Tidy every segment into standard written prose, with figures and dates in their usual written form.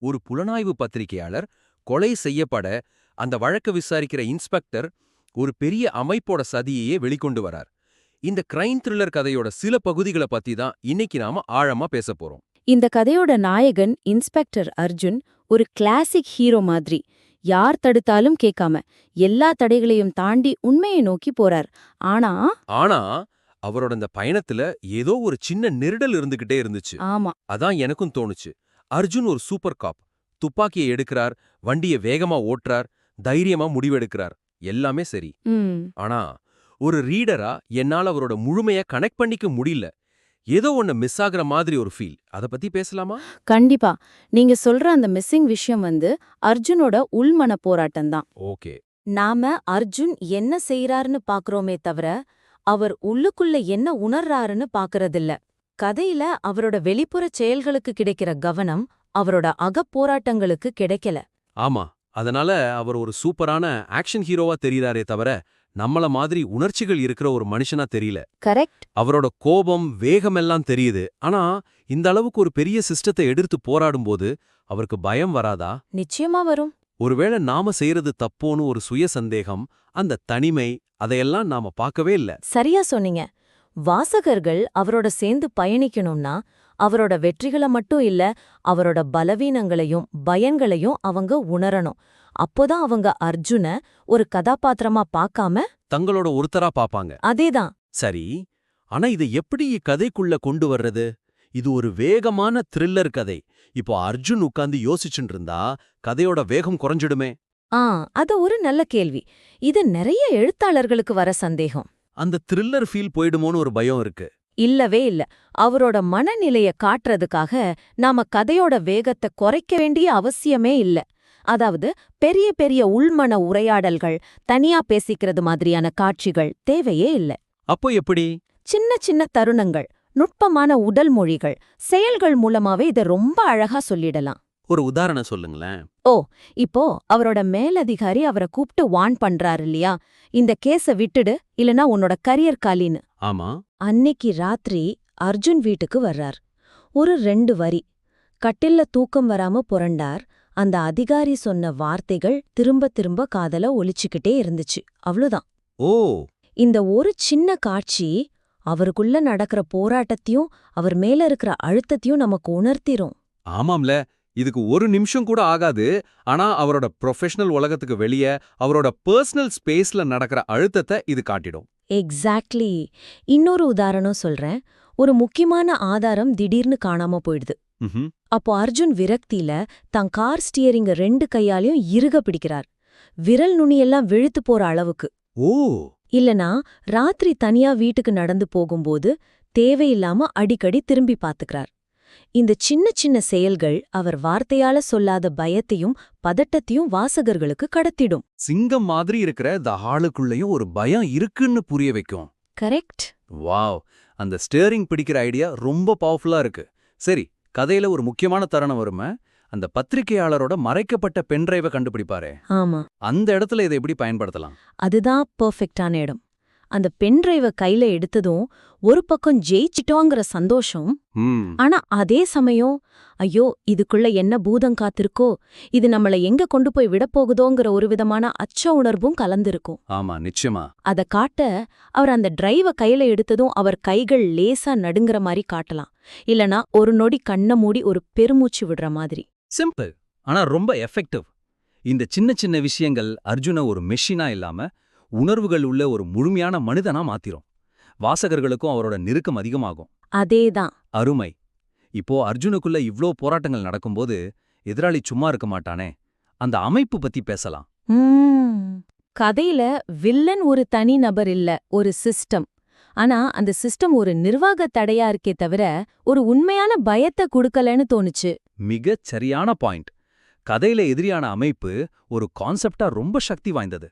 ஒரு புலனாய்வு பத்திரிகையாளர் கொலை செய்யப்பட அந்த வழக்க விசாரிக்கிற இன்ஸ்பெக்டர் ஒரு பெரிய அமைப்போட சதியையே வெளிக்கொண்டு வரார். இந்த கிரைம் த்ரில்லர் கதையோட சில பகுதிகளை பத்தி தான் இன்னைக்கு நாம ஆழமா பேச போறோம். இந்த கதையோட நாயகன் இன்ஸ்பெக்டர் அர்ஜுன் ஒரு கிளாசிக் ஹீரோ மாதிரி. யார் தடுத்தாலும் கேட்காம எல்லா தடைகளையும் தாண்டி உண்மையை நோக்கி போறார். ஆனா அவரோட இந்த பயணத்துல ஏதோ ஒரு சின்ன நெருடல் இருந்துகிட்டே இருந்துச்சு. ஆமா, அதான் எனக்கும் தோணுச்சு. அர்ஜுன் ஒரு சூப்பர் காப். துப்பாக்கியை எடுக்கிறார், வண்டியை வேகமா ஓட்டுறார், தைரியமா முடிவெடுக்கிறார். எல்லாமே சரி. ஆனா ஒரு ரீடரா என்னால அவரோட முழுமைய கனெக்ட் பண்ணிக்க முடியல. ஏதோ ஒன்னு மிஸ் ஆகுற மாதிரி ஒரு ஃபீல். அத பத்தி பேசலாமா? கண்டிப்பா. நீங்க சொல்ற அந்த மிஸ்ஸிங் விஷயம் அர்ஜுனோட உள்மன போராட்டம் தான். ஓகே. நாம அர்ஜுன் என்ன செய்யறாருன்னு பாக்குறோமே தவிர அவர் உள்ளுக்குள்ள என்ன உணர்றாருன்னு பாக்குறதில்ல. கதையில அவரோட வெளிப்புற செயல்களுக்கு கிடைக்கிற கவனம் அவரோட அகப்போராட்டங்களுக்கு கிடைக்கல. ஆமா, அதனால அவர் ஒரு சூப்பரான ஆக்ஷன் ஹீரோவா தெரியறாரே தவிர நம்மள மாதிரி உணர்ச்சிகள் இருக்கிற ஒரு மனுஷனா தெரியல. கரெக்ட். அவரோட கோபம், வேகமெல்லாம் தெரியுது. ஆனா இந்த அளவுக்கு ஒரு பெரிய சிஸ்டத்தை எதிர்த்து போராடும்போது அவருக்கு பயம் வராதா? நிச்சயமா வரும். ஒருவேளை நாம செய்யறது தப்போன்னு ஒரு சுய சந்தேகம், அந்த தனிமை, அதையெல்லாம் நாம பார்க்கவே இல்ல. சரியா சொன்னீங்க. வாசகர்கள் அவரோட சேர்ந்து பயணிக்கணும்னா அவரோட வெற்றிகளை மட்டும் இல்ல, அவரோட பலவீனங்களையும் பயங்களையும் அவங்க உணரணும். அப்போதான் அவங்க அர்ஜுன ஒரு கதாபாத்திரமா பார்க்காம தங்களோட ஒருத்தரா பாப்பாங்க. அதேதான். சரி, ஆனா இதை எப்படி கதைக்குள்ள கொண்டு வர்றது? இது ஒரு வேகமான த்ரில்லர் கதை. இப்போ அர்ஜுன் உட்கார்ந்து யோசிச்சுட்டு இருந்தா கதையோட வேகம் குறைஞ்சிடுமே. அது ஒரு நல்ல கேள்வி. இது நிறைய எழுத்தாளர்களுக்கு வர சந்தேகம். அந்த த்ரில்லர் ஃபீல் போயிடுமோன்னு ஒரு பயம் இருக்கு. இல்லவே இல்ல. அவரோட மனநிலைய காட்டுறதுக்காக நாம கதையோட வேகத்தை குறைக்க வேண்டிய அவசியமே இல்ல. அதாவது பெரிய பெரிய உள்மன உரையாடல்கள், தனியா பேசிக்கிறது மாதிரியான காட்சிகள் தேவையே இல்ல. அப்போ எப்படி? சின்ன சின்ன தருணங்கள், நுட்பமான உடல் மொழிகள், செயல்கள் மூலமாவே இத ரொம்ப அழகா சொல்லிடலாம். ஒரு உதாரணம் சொல்லுங்களேன். இப்போ அவரோட மேலதிகாரி அவரை கூப்பிட்டு வார்ன் பண்றாரு இல்லையா, இந்த கேஸ விட்டுடு இல்லனா உன்னோட கரியர் காலின்னு. ஆமா. அன்னிக்கு ராத்திரி அர்ஜுன் வீட்டுக்கு வர்றார். ஒரு 2 வரி. கட்டில்ல தூக்கம் வராம புரண்டார். அந்த அதிகாரி சொன்ன வார்த்தைகள் திரும்ப திரும்ப காதல ஒலிச்சுக்கிட்டே இருந்துச்சு. அவ்வளவுதான். ஓ. இந்த ஒரு சின்ன காட்சி அவருக்குள்ள நடக்கிற போராட்டத்தையும் அவர் மேல இருக்கிற அழுத்தத்தையும் நமக்கு உணர்த்திரும். ஆமாம்ல, இதுக்கு ஒரு நிமிஷம் கூட ஆகாது. ஆனா அவரோட ப்ரொஃபஷனல் உலகத்துக்கு வெளியே அவரோட பர்சனல் ஸ்பேஸ்ல நடக்கிற அழுத்தத்தை இது காட்டிடும். எக்ஸாக்ட்லி. இன்னொரு உதாரணம் சொல்றேன். ஒரு முக்கியமான ஆதாரம் திடீர்னு காணாம போயிடுது. அப்போ அர்ஜுன் விரக்தியில தான் கார் ஸ்டியரிங்க 2 கையாலையும் இறுக பிடிக்கிறார். விரல் நுனியெல்லாம் விழுத்து போற அளவுக்கு. ஓ. இல்லனா ராத்திரி தனியா வீட்டுக்கு நடந்து போகும்போது தேவையில்லாம அடிக்கடி திரும்பி பாத்துக்கிறார். இந்த சின்ன சின்ன செயல்கள் அவர் வார்த்தையால சொல்லாத பயத்தையும் பதட்டத்தையும் வாசகர்களுக்கு கடத்திடும். சிங்கம் மாதிரி இருக்கிற இந்த ஆளுக்குள்ளயும் ஒரு பயம் இருக்குன்னு புரிய வைக்கும். கரெக்ட். வாவ், அந்த ஸ்டியரிங் பிடிக்கிற ஐடியா ரொம்ப பவர்ஃபுல்லா இருக்கு. சரி, கதையில ஒரு முக்கியமான தருணம் வருமே, அந்த பத்திரிகையாளரோட மறைக்கப்பட்ட பென்டிரைவை கண்டுபிடிப்பாரே. ஆமா. அந்த இடத்துல இதை எப்படி பயன்படுத்தலாம்? அதுதான் பெர்ஃபெக்டான இடம். அந்த பென்டிரைவ கையில எடுத்ததும் ஒரு பக்கம் ஜெயிச்சிட்டோங்கிற சந்தோஷம், ஆனா அதே சமயம் ஐயோ இதுக்குள்ள என்ன பூதம் காத்திருக்கோ, இது நம்மள எங்க கொண்டு போய் விடப்போகுதோங்கிற ஒரு விதமான அச்ச உணர்வும் கலந்திருக்கும். ஆமா, நிச்சயமா. அத காட்ட அவர் அந்த டிரைவ கையில எடுத்ததும் அவர் கைகள் லேசா நடுங்குற மாதிரி காட்டலாம். இல்லனா ஒரு நொடி கண்ண மூடி ஒரு பெருமூச்சு விடுற மாதிரி. சிம்பிள், ஆனா ரொம்ப எஃபெக்டிவ். இந்த சின்ன சின்ன விஷயங்கள் அர்ஜுன ஒரு மெஷினா இல்லாம உணர்வுகள் உள்ள ஒரு முழுமையான மனிதனா மாத்திரும். வாசகர்களுக்கும் அவரோட நெருக்கம் அதிகமாகும். அதேதான். அருமை. இப்போ அர்ஜுனுக்குள்ள இவ்ளோ போராட்டங்கள் நடக்கும்போது எதிராளி சும்மா இருக்க மாட்டானே, அந்த அமைப்பு பத்தி பேசலாம். கதையில வில்லன் ஒரு தனி நபர் இல்ல, ஒரு சிஸ்டம். ஆனா அந்த சிஸ்டம் ஒரு நிர்வாக தடையா இருக்கே தவிர ஒரு உண்மையான பயத்தை கொடுக்கலன்னு தோணுச்சு. மிகச் சரியான பாயிண்ட். கதையில எதிரியான அமைப்பு ஒரு கான்செப்டா ரொம்ப சக்தி வாய்ந்தது.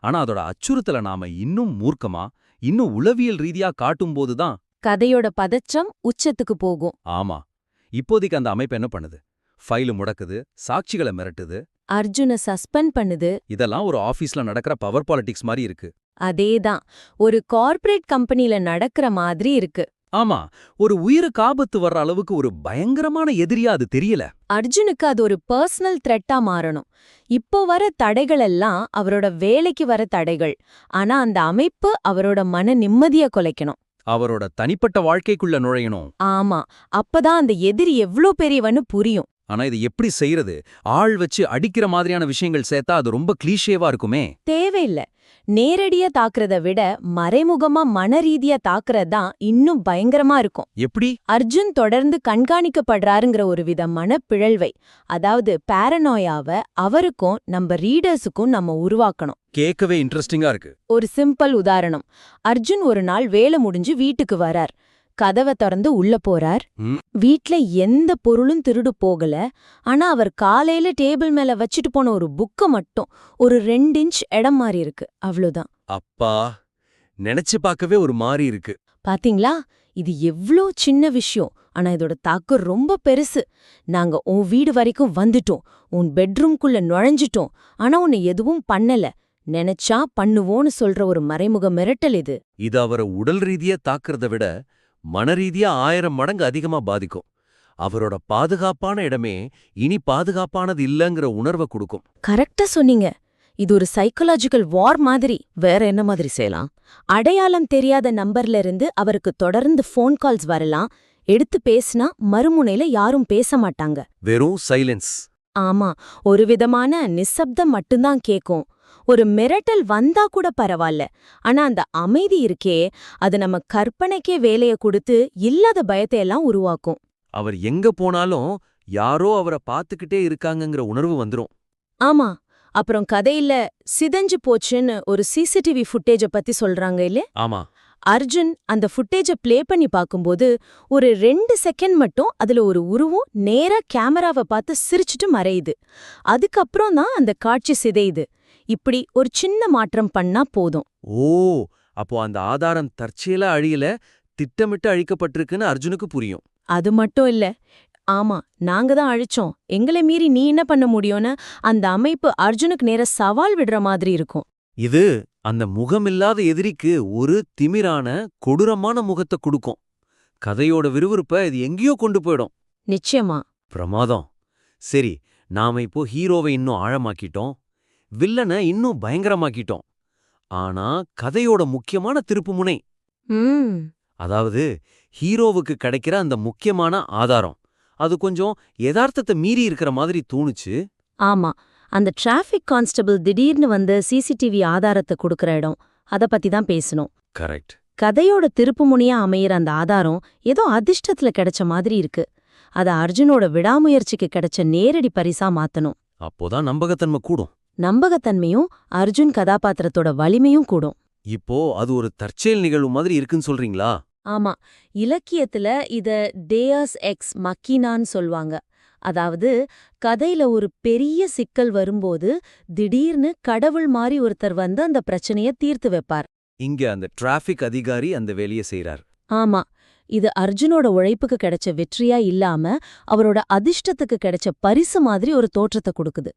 ஆனா அதோட அச்சுறுத்தலை நாம இன்னும் மூர்க்கமா, இன்னும் உளவியல் ரீதியா காட்டும்போதுதான் கதையோட பதற்றம் உச்சத்துக்கு போகும். ஆமா, இப்போதைக்கு அந்த அமைப்பு என்ன பண்ணுது? ஃபைலு முடக்குது, சாட்சிகளை மிரட்டுது, அர்ஜுன சஸ்பெண்ட் பண்ணுது. இதெல்லாம் ஒரு ஆபீஸ்ல நடக்கிற பவர் பாலிடிக்ஸ் மாதிரி இருக்கு. அதேதான், ஒரு கார்ப்பரேட் கம்பெனில நடக்கிற மாதிரி இருக்கு. ஆமா, ஒரு உயிருக்கு ஆபத்து வர்ற அளவுக்கு ஒரு பயங்கரமான எதிரியா அது தெரியல. அர்ஜுனுக்கு அது ஒரு பர்சனல் த்ரெட்டா மாறணும். இப்போ வர தடைகள் எல்லாம் அவரோட வேலைக்கு வர தடைகள். ஆனா அந்த அமைப்பு அவரோட மன நிம்மதிய குலைக்கணும். அவரோட தனிப்பட்ட வாழ்க்கைக்குள்ள நுழையணும். ஆமா, அப்பதான் அந்த எதிரி எவ்ளோ பெரியவன்னு புரியும். ஆனா இது எப்படி செய்யறது? ஆள் வச்சு அடிக்கிற மாதிரியான விஷயங்கள் சேர்த்தா அது ரொம்ப கிளீஷேவா இருக்குமே. தேவையில்ல. நேரடியா தாக்குறத விட மறைமுகமா மனரீதியா தாக்குறது தான் இன்னும் பயங்கரமா இருக்கும். எப்படி? அர்ஜுன் தொடர்ந்து கண்காணிக்கப்படுறாருங்கிற ஒரு வித மனப்பிழல்வை, அதாவது பாரனோயாவ அவருக்கும் நம்ம ரீடர்ஸுக்கும் நம்ம உருவாக்கணும். கேட்கவே இன்ட்ரெஸ்டிங்கா இருக்கு. ஒரு சிம்பிள் உதாரணம். அர்ஜுன் ஒரு நாள் வேலை முடிஞ்சு வீட்டுக்கு வரார். கதவை திறந்து உள்ள போறார். ம். வீட்ல எந்த பொருளும் திருடு போகல. ஆனா அவர் காலையில டேபிள் மேல வச்சுட்டு போன ஒரு புக்க மட்டும் ஒரு 2 இன்ச் இடம் மாறி இருக்கு. அவ்வளவுதான். அப்பா, நினைச்சு பார்க்கவே ஒரு மாறி இருக்கு. பாத்தீங்களா? இது எவ்ளோ சின்ன விஷயம். ஆனா இதோட தாக்கம் ரொம்ப பெருசு. நாங்க உன் வீடு வரைக்கும் வந்துட்டோம். உன் பெட்ரூம்குள்ள நுழைஞ்சிட்டோம். ஆனா உன்னை எதுவும் பண்ணல. நினைச்சா பண்ணுவோன்னு சொல்ற ஒரு மறைமுக மிரட்டல் இது. இது அவரை உடல் ரீதியா தாக்குறத விட மனரீதியா 1000 மடங்கு அதிகமா பாதிக்கும். அவரோட பாதுகாப்பான இடமே இனி பாதுகாப்பானது இல்லங்கிற உணர்வை கொடுக்கும். கரெக்டா சொன்னீங்க. இது ஒரு சைக்கலாஜிக்கல் வார் மாதிரி. வேற என்ன மாதிரி செய்யலாம்? அடையாளம் தெரியாத நம்பர்ல இருந்து அவருக்கு தொடர்ந்து ஃபோன் கால்ஸ் வரலாம். எடுத்து பேசினா மறுமுனையில யாரும் பேச மாட்டாங்க. வெறும் சைலன்ஸ். ஆமா, ஒரு விதமான நிசப்தம் மட்டும்தான் கேக்கும். ஒரு மிரட்டல் வந்தா கூட பரவாயில்ல. ஆனா அந்த அமைதி இருக்கே, அது நம்ம கற்பனைக்கே வேலைய கொடுத்து இல்லாத பயத்தை எல்லாம் உருவாக்கும். அவர் எங்க போனாலும் யாரோ அவரை பார்த்துக்கிட்டே இருக்காங்கங்கிற உணர்வு வந்துரும். ஆமா, அப்புறம் கதையில சிதைஞ்சு போச்சுன்னு ஒரு சிசிடிவி ஃபுட்டேஜ பத்தி சொல்றாங்க இல்ல? ஆமா. அர்ஜுன் அந்த ஃபுட்டேஜ ப்ளே பண்ணி பார்க்கும்போது ஒரு 2 செகண்ட் மட்டும் அதுல ஒரு உருவம் நேரா கேமராவை பார்த்து சிரிச்சுட்டு மறையுது. அதுக்கப்புறம் தான் அந்த காட்சி சிதையுது. இப்படி ஒரு சின்ன மாற்றம் பண்ணா போதும். ஓ, அப்போ அந்த ஆதாரம் தற்செயலா அழியல, திட்டமிட்டு அழிக்கப்பட்டிருக்குன்னு அர்ஜுனுக்கு புரியும். அது மட்டும் இல்ல. ஆமா, நாங்க தான் அழிச்சோம், எங்களை மீறி நீ என்ன பண்ண முடியும்னு அந்த அமைப்பு அர்ஜுனுக்கு நேர சவால் விடுற மாதிரி இருக்கும். இது அந்த முகமில்லாத எதிரிக்கு ஒரு திமிரான கொடூரமான முகத்தை கொடுக்கும். கதையோட விறுவிறுப்ப இது எங்கேயோ கொண்டு போயிடும். நிச்சயமா. பிரமாதம். சரி, நாம இப்போ ஹீரோவை இன்னும் ஆழமாக்கிட்டோம், வில்லனை இன்னும் பயங்கரமாக்கிட்டோம். ஆனா கதையோட முக்கியமான திருப்புமுனை, ம் அதாவது ஹீரோவுக்கு கிடைக்கிற அந்த முக்கியமான ஆதாரம், அது கொஞ்சம் யதார்த்தத்தை மீறி இருக்கிற மாதிரி தோணுச்சு. ஆமா, அந்த டிராஃபிக் கான்ஸ்டபிள் திடீர்னு வந்து சிசிடிவி ஆதாரத்தை கொடுக்கற இடம், அத பத்தி தான் பேசணும். கரெக்ட். கதையோட திருப்புமுனையா அமையிற அந்த ஆதாரம் ஏதோ அதிர்ஷ்டத்துல கிடைச்ச மாதிரி இருக்கு. அத அர்ஜுனோட விடாமுயற்சிக்கு கிடைச்ச நேரடி பரிசா மாத்தணும். அப்போதான் நம்பகத்தன்மை கூடும். நம்பகத்தன்மையும் அர்ஜுன் கதாபாத்திரத்தோட வலிமையும் கூடும். இப்போ அது ஒரு தற்செயல் நிகழ்வு மாதிரி இருக்குன்னு சொல்றீங்களா? ஆமா, இலக்கியத்துல இத டேயஸ் எக்ஸ் மக்கினான்னு சொல்வாங்க. அதாவது கதையில ஒரு பெரிய சிக்கல் வரும்போது திடீர்னு கடவுள் மாதிரி ஒருத்தர் வந்து அந்த பிரச்சனைய தீர்த்து வைப்பார். இங்க அந்த டிராஃபிக் அதிகாரி அந்த வேலையை செய்றார். ஆமா, இது அர்ஜுனோட உழைப்புக்கு கிடைச்ச வெற்றியா இல்லாம அவரோட அதிர்ஷ்டத்துக்கு கிடைச்ச பரிசு மாதிரி ஒரு தோற்றத்தை கொடுக்குது.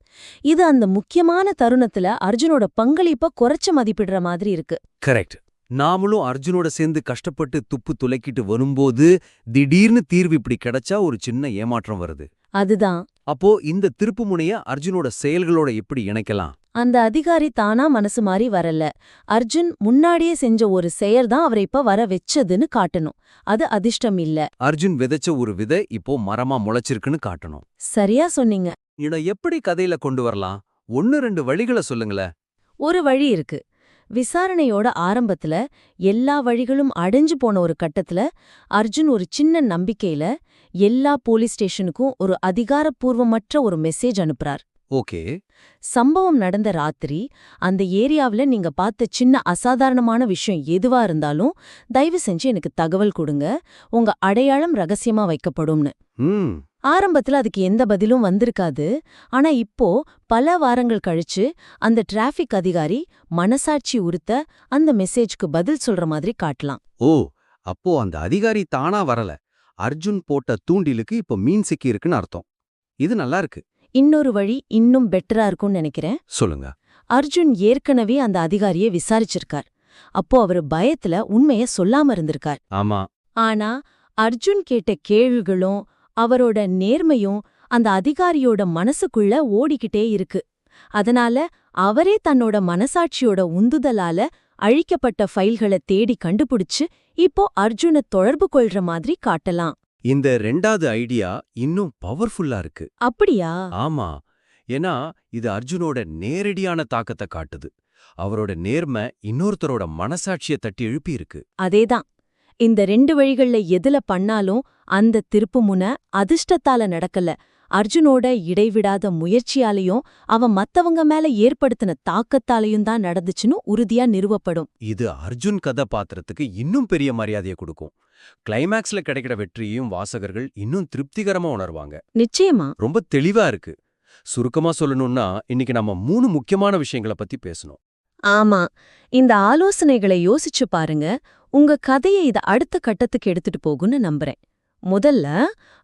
இது அந்த முக்கியமான தருணத்துல அர்ஜுனோட பங்களிப்ப குறைச்ச மதிப்பிடுற மாதிரி இருக்கு. கரெக்ட். நாமளும் அர்ஜுனோட சேர்ந்து கஷ்டப்பட்டு துப்பு துளைக்கிட்டு வரும்போது திடீர்னு தீர்வு இப்படி கிடைச்சா ஒரு சின்ன ஏமாற்றம் வருது. அதுதான். அப்போ இந்த திருப்புமுனைய அர்ஜுனோட செயல்களோட எப்படி இணைக்கலாம்? அந்த அதிகாரி தானா மனசு மாறி வரல. அர்ஜுன் முன்னாடியே செஞ்ச ஒரு செயல்தான் அவரை இப்ப வர வெச்சதுன்னு காட்டணும். அது அதிர்ஷ்டம் இல்ல. அர்ஜுன் விதைச்ச ஒரு விதை இப்போ மரமா முளைச்சிருக்குன்னு காட்டணும். சரியா சொன்னீங்க. இத எப்படி கதையில கொண்டு வரலாம்? 1-2 வழிகளை சொல்லுங்களேன். ஒரு வழி இருக்கு. விசாரணையோட ஆரம்பத்துல எல்லா வழிகளும் அடைஞ்சு போன ஒரு கட்டத்துல அர்ஜுன் ஒரு சின்ன நம்பிக்கையில எல்லா போலீஸ் ஸ்டேஷனுக்கும் ஒரு அதிகாரப்பூர்வமற்ற ஒரு மெசேஜ் அனுப்புறார். ஓகே. சம்பவம் நடந்த ராத்திரி அந்த ஏரியாவுல நீங்க பார்த்த சின்ன அசாதாரணமான விஷயம் எதுவா இருந்தாலும் தயவு செஞ்சு எனக்கு தகவல் கொடுங்க, உங்க அடையாளம் ரகசியமா வைக்கப்படும்னு. ம் ஆரம்பத்துல அதுக்கு எந்த பதிலும் வந்திருக்காது. ஆனா இப்போ பல வாரங்கள் கழிச்சு அந்த டிராஃபிக் அதிகாரி மனசாட்சி உறுத்த அந்த மெசேஜ்க்கு பதில் சொல்ற மாதிரி காட்டலாம். ஓ, அப்போ அந்த அதிகாரி தானா வரல, அர்ஜுன் போட்ட தூண்டிலுக்கு இப்போ மீன் சிக்கி இருக்குன்னு அர்த்தம். இது நல்லா இருக்கு. இன்னொரு வழி இன்னும் பெட்டரா இருக்கும்னு நினைக்கிறேன். சொல்லுங்க. அர்ஜுன் ஏற்கனவே அந்த அதிகாரியை விசாரிச்சிருக்கார். அப்போ அவரு பயத்துல உண்மைய சொல்லாம இருந்திருக்கார். ஆமா, ஆனா அர்ஜுன் கேட்ட கேள்விகளும் அவரோட நேர்மையும் அந்த அதிகாரியோட மனசுக்குள்ள ஓடிக்கிட்டே இருக்கு. அதனால அவரே தன்னோட மனசாட்சியோட உந்துதலால அழிக்கப்பட்ட ஃபைல்களை தேடி கண்டுபிடிச்சு இப்போ அர்ஜுனை தொடர்பு கொள்ற மாதிரி காட்டலாம். இந்த 2வது ஐடியா இன்னும் பவர்ஃபுல்லா இருக்கு. அப்படியா? ஆமா, ஏன்னா இது அர்ஜுனோட நேரடியான தாக்கத்தை காட்டுது. அவரோட நேர்மை இன்னொருத்தரோட மனசாட்சிய தட்டி எழுப்பி இருக்கு. அதேதான். இந்த 2 வழிகள்ல எதுல பண்ணாலும் அந்த திருப்புமுனை அதிர்ஷ்டத்தால நடக்கல, அர்ஜுனோட இடைவிடாத முயற்சியாலையும் அவன் மத்தவங்க மேல ஏற்படுத்தின தாக்கத்தாலையும் தான் நடந்துச்சுன்னு உறுதியா நிறுவப்படும். இது அர்ஜுன் கதாபாத்திரத்துக்கு இன்னும் பெரிய மரியாதையை கொடுக்கும். கிளைமேக்ஸ்ல கிடைக்கிற வெற்றியையும் வாசகர்கள் இன்னும் திருப்திகரமா உணர்வாங்க. நிச்சயமா. ரொம்ப தெளிவா இருக்கு. சுருக்கமா சொல்லணும்னா இன்னைக்கு நம்ம 3 முக்கியமான விஷயங்களை பத்தி பேசணும். ஆமா, இந்த ஆலோசனைகளை யோசிச்சு பாருங்க. உங்க கதையை இத அடுத்த கட்டத்துக்கு எடுத்துட்டு போகும்னு நம்புறேன். முதல்ல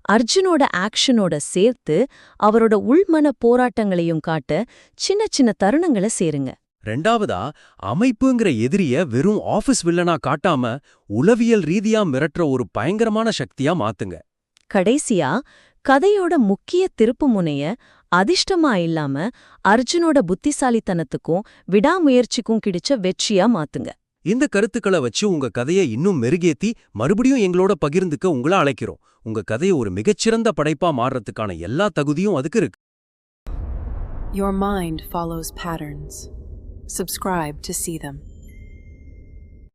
அர்ஜுனோட ஆக்ஷனோட சேர்த்து அவரோட உள்மன போராட்டங்களையும் காட்ட சின்ன சின்ன தருணங்களை சேருங்க. 2வதா, அமைப்புங்கிற எதிரிய வெறும் ஆபீஸ் வில்லனா காட்டாம உளவியல் ரீதியா மிரட்டுற ஒரு பயங்கரமான சக்தியா மாத்துங்க. கடைசியா கதையோட முக்கிய திருப்புமுனைய அதிர்ஷ்டமா இல்லாம அர்ஜுனோட புத்திசாலித்தனத்துக்கும் விடாமுயற்சிக்கும் கிடைச்ச வெற்றியா மாத்துங்க. இந்த கருத்துக்களை வச்சு உங்க கதையை இன்னும் மெருகேத்தி மறுபடியும் எங்களோட பகிர்ந்துக்க உங்களை அழைக்கிறோம். உங்க கதையை ஒரு மிகச்சிறந்த படைப்பா மாறுறதுக்கான எல்லா தகுதியும் அதுக்கு இருக்கு. Your mind follows patterns. Subscribe to see them.